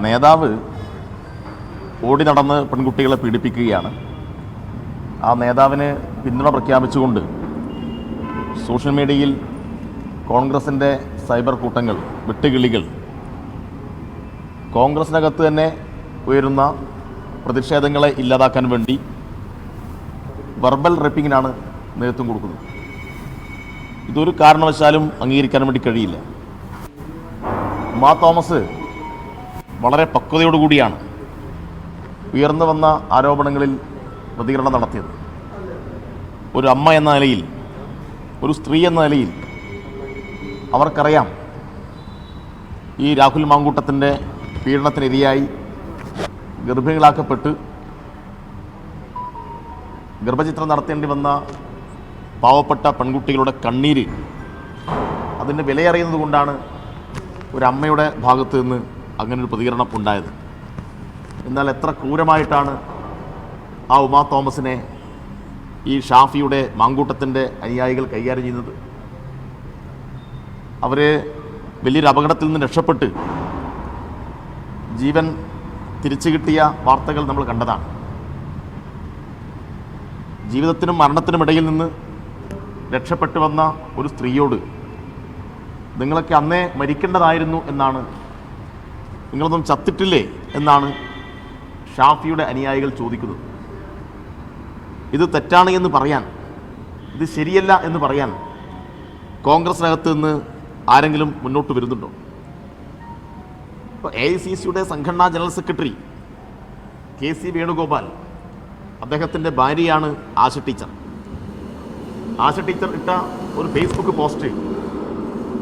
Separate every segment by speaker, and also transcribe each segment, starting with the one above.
Speaker 1: നേതാവ് ഓടി നടന്ന് പെൺകുട്ടികളെ പീഡിപ്പിക്കുകയാണ്. ആ നേതാവിന് പിന്തുണ പ്രഖ്യാപിച്ചുകൊണ്ട് സോഷ്യൽ മീഡിയയിൽ കോൺഗ്രസിൻ്റെ സൈബർ കൂട്ടങ്ങൾ, വെട്ടുകിളികൾ കോൺഗ്രസിനകത്ത് തന്നെ ഉയരുന്ന പ്രതിഷേധങ്ങളെ ഇല്ലാതാക്കാൻ വേണ്ടി വെർബൽ റേപ്പിങ്ങിനാണ് നേതൃത്വം കൊടുക്കുന്നത്. ഇതൊരു കാരണവശാലും അംഗീകരിക്കാൻ വേണ്ടി കഴിയില്ല. ഉമാ തോമസ് വളരെ പക്വതയോടുകൂടിയാണ് ഉയർന്നു വന്ന ആരോപണങ്ങളിൽ പ്രതികരണം നടത്തിയത്. ഒരു അമ്മ എന്ന നിലയിൽ, ഒരു സ്ത്രീ എന്ന നിലയിൽ അവർക്കറിയാം ഈ രാഹുൽ മാങ്കൂട്ടത്തിൻ്റെ പീഡനത്തിനിരയായി ഗർഭിണികളാക്കപ്പെട്ട് ഗർഭചിത്രം നടത്തേണ്ടി വന്ന പാവപ്പെട്ട പെൺകുട്ടികളുടെ കണ്ണീര്, അതിൻ്റെ വിലയറിയുന്നത് കൊണ്ടാണ് ഒരമ്മയുടെ ഭാഗത്ത് നിന്ന് അങ്ങനൊരു പ്രതികരണം ഉണ്ടായത്. എന്നാൽ എത്ര ക്രൂരമായിട്ടാണ് ആ ഉമാ തോമസിനെ ഈ ഷാഫിയുടെ മാങ്കൂട്ടത്തിൻ്റെ അനുയായികൾ കൈകാര്യം ചെയ്യുന്നത്. അവർ വലിയൊരു അപകടത്തിൽ നിന്ന് രക്ഷപ്പെട്ട് ജീവൻ തിരിച്ചു കിട്ടിയ വാർത്തകൾ നമ്മൾ കണ്ടതാണ്. ജീവിതത്തിനും മരണത്തിനും ഇടയിൽ നിന്ന് രക്ഷപ്പെട്ടു വന്ന ഒരു സ്ത്രീയോട് നിങ്ങളൊക്കെ അന്നേ മരിക്കേണ്ടതായിരുന്നു എന്നാണ്, നിങ്ങളൊന്നും ചത്തിട്ടില്ലേ എന്നാണ് ഷാഫിയുടെ അനുയായികൾ ചോദിക്കുന്നത്. ഇത് തെറ്റാണ് എന്ന് പറയാൻ, ഇത് ശരിയല്ല എന്ന് പറയാൻ കോൺഗ്രസിനകത്ത് നിന്ന് ആരെങ്കിലും മുന്നോട്ട് വരുന്നുണ്ടോ? ഇപ്പോൾ AICCയുടെ സംഘടനാ ജനറൽ സെക്രട്ടറി KC വേണുഗോപാൽ, അദ്ദേഹത്തിൻ്റെ ഭാര്യയാണ് ആശ ടീച്ചർ. ആശ ടീച്ചർ ഇട്ട ഒരു ഫേസ്ബുക്ക് പോസ്റ്റ്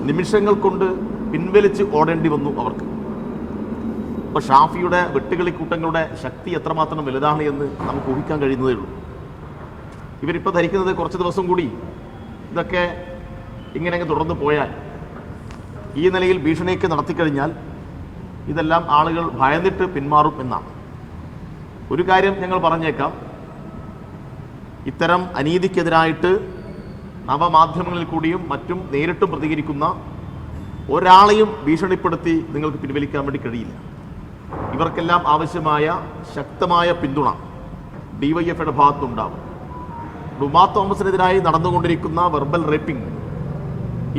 Speaker 1: നിമിഷങ്ങൾ കൊണ്ട് പിൻവലിച്ച് ഓടേണ്ടി വന്നു അവർക്ക്. ഇപ്പോൾ ഷാഫിയുടെ വെട്ടുകിളിക്കൂട്ടങ്ങളുടെ ശക്തി എത്രമാത്രം വലുതാണ് എന്ന് നമുക്ക് ഊഹിക്കാൻ കഴിയുന്നതേ ഉള്ളൂ. ഇവരിപ്പോൾ ധരിക്കുന്നത് കുറച്ച് ദിവസം കൂടി ഇതൊക്കെ ഇങ്ങനെ തുടർന്ന് പോയാൽ, ഈ നിലയിൽ ഭീഷണിയൊക്കെ നടത്തിക്കഴിഞ്ഞാൽ ഇതെല്ലാം ആളുകൾ ഭയന്നിട്ട് പിന്മാറും എന്നാണ്. ഒരു കാര്യം ഞങ്ങൾ പറഞ്ഞേക്കാം, ഇത്തരം അനീതിക്കെതിരായിട്ട് നവമാധ്യമങ്ങളിൽ കൂടിയും മറ്റും നേരിട്ടും പ്രതികരിക്കുന്ന ഒരാളെയും ഭീഷണിപ്പെടുത്തി നിങ്ങൾക്ക് പിൻവലിക്കാൻ വേണ്ടി കഴിയില്ല. ഇവർക്കെല്ലാം ആവശ്യമായ ശക്തമായ പിന്തുണ DYFയുടെ ഭാഗത്തുണ്ടാവും. ഉമാ തോമസിനെതിരായി നടന്നുകൊണ്ടിരിക്കുന്ന വെർബൽ റേപ്പിംഗ്,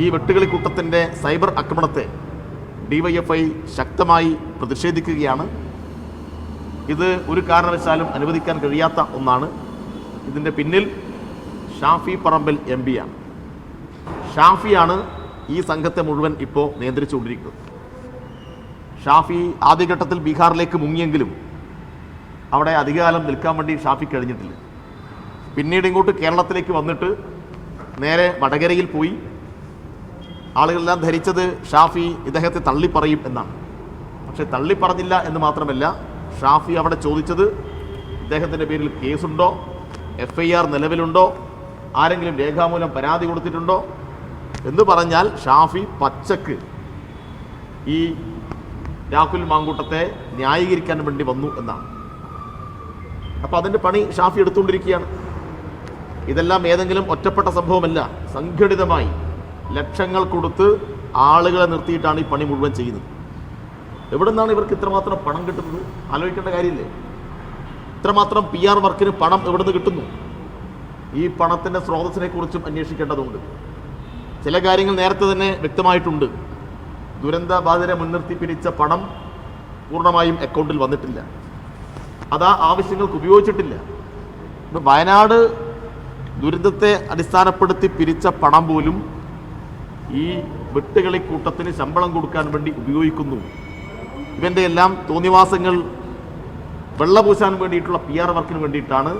Speaker 1: ഈ വെട്ടുകിളിക്കൂട്ടത്തിൻ്റെ സൈബർ ആക്രമണത്തെ DYFI ശക്തമായി പ്രതിഷേധിക്കുകയാണ്. ഇത് ഒരു കാരണവശാലും അനുവദിക്കാൻ കഴിയാത്ത ഒന്നാണ്. ഇതിൻ്റെ പിന്നിൽ ഷാഫി പറമ്പിൽ MP ആണ്. ഷാഫിയാണ് ഈ സംഘത്തെ മുഴുവൻ ഇപ്പോൾ നിയന്ത്രിച്ചുകൊണ്ടിരിക്കുന്നത്. ഷാഫി ആദ്യഘട്ടത്തിൽ ബീഹാറിലേക്ക് മുങ്ങിയെങ്കിലും അവിടെ അധികകാലം നിൽക്കാൻ വേണ്ടി ഷാഫി കഴിഞ്ഞിട്ടില്ല. പിന്നീട് ഇങ്ങോട്ട് കേരളത്തിലേക്ക് വന്നിട്ട് നേരെ വടകരയിൽ പോയി. ആളുകളെല്ലാം ധരിച്ചത് ഷാഫി ഇദ്ദേഹത്തെ തള്ളിപ്പറയും എന്നാണ്. പക്ഷെ തള്ളിപ്പറഞ്ഞില്ല എന്ന് മാത്രമല്ല, ഷാഫി അവിടെ ചോദിച്ചത് ഇദ്ദേഹത്തിൻ്റെ പേരിൽ കേസുണ്ടോ, FIR നിലവിലുണ്ടോ, ആരെങ്കിലും രേഖാമൂലം പരാതി കൊടുത്തിട്ടുണ്ടോ എന്ന് പറഞ്ഞാൽ ഷാഫി പച്ചക്ക് ഈ രാഹുൽ മാങ്കൂട്ടത്തെ ന്യായീകരിക്കാൻ വേണ്ടി വന്നു എന്നാണ്. അപ്പോൾ അതിൻ്റെ പണി ഷാഫി എടുത്തുകൊണ്ടിരിക്കുകയാണ്. ഇതെല്ലാം ഏതെങ്കിലും ഒറ്റപ്പെട്ട സംഭവമല്ല, സംഘടിതമായി ലക്ഷങ്ങൾ കൊടുത്ത് ആളുകളെ നിർത്തിയിട്ടാണ് ഈ പണി മുഴുവൻ ചെയ്യുന്നത്. എവിടെ നിന്നാണ് ഇവർക്ക് ഇത്രമാത്രം പണം കിട്ടുന്നത്? ആലോചിക്കേണ്ട കാര്യമില്ലേ? ഇത്രമാത്രം PR വർക്കിന് പണം എവിടെ നിന്ന് കിട്ടുന്നു? ഈ പണത്തിൻ്റെ സ്രോതസ്സിനെ കുറിച്ചും അന്വേഷിക്കേണ്ടതുണ്ട്. ചില കാര്യങ്ങൾ നേരത്തെ തന്നെ വ്യക്തമായിട്ടുണ്ട്. ദുരന്ത ബാധിതരെ മുൻനിർത്തി പിരിച്ച പണം പൂർണ്ണമായും അക്കൗണ്ടിൽ വന്നിട്ടില്ല. അതാ ആവശ്യങ്ങൾക്ക് ഉപയോഗിച്ചിട്ടില്ല. ഇപ്പം വയനാട് ദുരന്തത്തെ അടിസ്ഥാനപ്പെടുത്തി പിരിച്ച പണം പോലും ഈ വെട്ടുകിളിക്കൂട്ടത്തിന് ശമ്പളം കൊടുക്കാൻ വേണ്ടി ഉപയോഗിക്കുന്നു. ഇവൻ്റെ എല്ലാം തോന്നിവാസങ്ങൾ വെള്ളപൂശാൻ വേണ്ടിയിട്ടുള്ള PR വർക്കിന് വേണ്ടിയിട്ടാണ്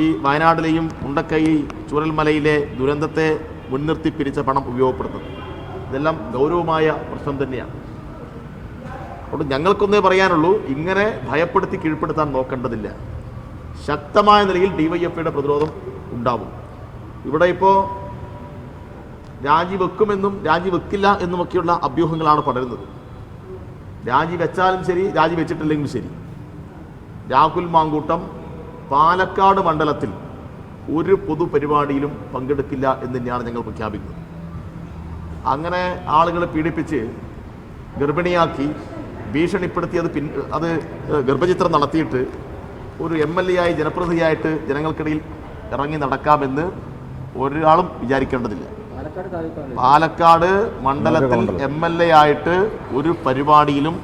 Speaker 1: ഈ വയനാട്ടിലെയും മുണ്ടക്കൈ ചൂരൽമലയിലെ ദുരന്തത്തെ മുൻനിർത്തി പിരിച്ച പണം ഉപയോഗപ്പെടുത്തുന്നത്. ഇതെല്ലാം ഗൗരവമായ പ്രശ്നം തന്നെയാണ്. അതുകൊണ്ട് ഞങ്ങൾക്കൊന്നേ പറയാനുള്ളൂ, ഇങ്ങനെ ഭയപ്പെടുത്തി കീഴ്പ്പെടുത്താൻ നോക്കേണ്ടതില്ല. ശക്തമായ നിലയിൽ DYFയുടെ പ്രതിരോധം ഉണ്ടാവും. ഇവിടെ ഇപ്പോൾ രാജിവെക്കുമെന്നും രാജിവെക്കില്ല എന്നുമൊക്കെയുള്ള അഭ്യൂഹങ്ങളാണ് പടരുന്നത്. രാജിവെച്ചാലും ശരി, രാജിവെച്ചിട്ടില്ലെങ്കിലും ശരി, രാഹുൽ മാങ്കൂട്ടം പാലക്കാട് മണ്ഡലത്തിൽ ഒരു പൊതുപരിപാടിയിലും പങ്കെടുക്കില്ല എന്ന് തന്നെയാണ് ഞങ്ങൾ പ്രഖ്യാപിക്കുന്നത്. അങ്ങനെ ആളുകളെ പീഡിപ്പിച്ച് ഗർഭിണിയാക്കി ഭീഷണിപ്പെടുത്തിയത് അത് ഗർഭചിത്രം നടത്തിയിട്ട് ഒരു MLA ആയി ജനപ്രതിനിധിയായിട്ട് ജനങ്ങൾക്കിടയിൽ ഇറങ്ങി നടക്കാമെന്ന് ഒരാളും വിചാരിക്കേണ്ടതില്ല. പാലക്കാട് മണ്ഡലത്തിൽ MLA ആയിട്ട് ഒരു പരിപാടിയിലും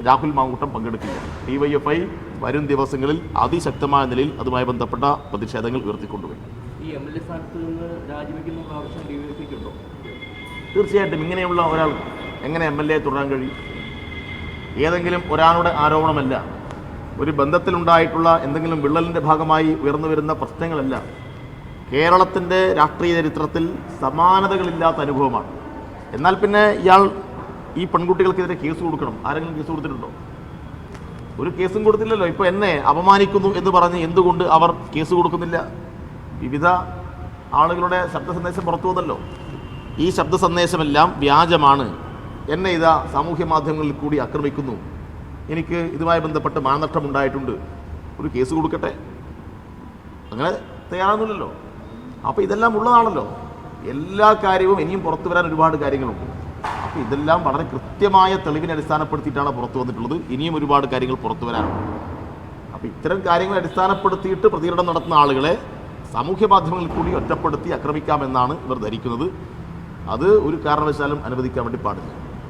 Speaker 1: രാഹുൽ മാങ്കൂട്ടം പങ്കെടുക്കില്ല. DYFI വരും ദിവസങ്ങളിൽ അതിശക്തമായ നിലയിൽ അതുമായി ബന്ധപ്പെട്ട പ്രതിഷേധങ്ങൾ ഉയർത്തിക്കൊണ്ടുവരും. തീർച്ചയായിട്ടും ഇങ്ങനെയുള്ള ഒരാൾ എങ്ങനെ MLA തുടരാൻ കഴിയും? ഏതെങ്കിലും ഒരാളുടെ ആരോപണമല്ല, ഒരു ബന്ധത്തിലുണ്ടായിട്ടുള്ള എന്തെങ്കിലും വിള്ളലിൻ്റെ ഭാഗമായി ഉയർന്നു വരുന്ന പ്രശ്നങ്ങളല്ല. കേരളത്തിൻ്റെ രാഷ്ട്രീയ ചരിത്രത്തിൽ സമാനതകളില്ലാത്ത അനുഭവമാണ്. എന്നാൽ പിന്നെ ഇയാൾ ഈ പെൺകുട്ടികൾക്കെതിരെ കേസ് കൊടുക്കണം. ആരെങ്കിലും കേസ് കൊടുത്തിട്ടുണ്ടോ? ഒരു കേസും കൊടുത്തില്ലല്ലോ. ഇപ്പോൾ എന്നെ അപമാനിക്കുന്നു എന്ന് പറഞ്ഞ് എന്തുകൊണ്ട് അവർ കേസ് കൊടുക്കുന്നില്ല? വിവിധ ആളുകളുടെ ശബ്ദ സന്ദേശം പുറത്തു വന്നല്ലോ. ഈ ശബ്ദ സന്ദേശമെല്ലാം വ്യാജമാണ്, എന്നെ ഇതാ സാമൂഹ്യ മാധ്യമങ്ങളിൽ കൂടി ആക്രമിക്കുന്നു, എനിക്ക് ഇതുമായി ബന്ധപ്പെട്ട് മാനനഷ്ടമുണ്ടായിട്ടുണ്ട്, ഒരു കേസ് കൊടുക്കട്ടെ. അങ്ങനെ തയ്യാറാകുന്നില്ലല്ലോ. അപ്പോൾ ഇതെല്ലാം ഉള്ളതാണല്ലോ. എല്ലാ കാര്യവും ഇനിയും പുറത്തു വരാൻ ഒരുപാട് കാര്യങ്ങളുണ്ട്. അപ്പോൾ ഇതെല്ലാം വളരെ കൃത്യമായ തെളിവിനെ അടിസ്ഥാനപ്പെടുത്തിയിട്ടാണ് പുറത്തു വന്നിട്ടുള്ളത്. ഇനിയും ഒരുപാട് കാര്യങ്ങൾ പുറത്തു വരാനുണ്ട്. അപ്പോൾ ഇത്തരം കാര്യങ്ങൾ അടിസ്ഥാനപ്പെടുത്തിയിട്ട് പ്രതികരണം നടത്തുന്ന ആളുകളെ സാമൂഹ്യ മാധ്യമങ്ങളിൽ കൂടി ഒറ്റപ്പെടുത്തി ആക്രമിക്കാമെന്നാണ് ഇവർ ധരിക്കുന്നത്. അത് ഒരു കാരണവശാലും അനുവദിക്കാൻ വേണ്ടി പാടില്ല.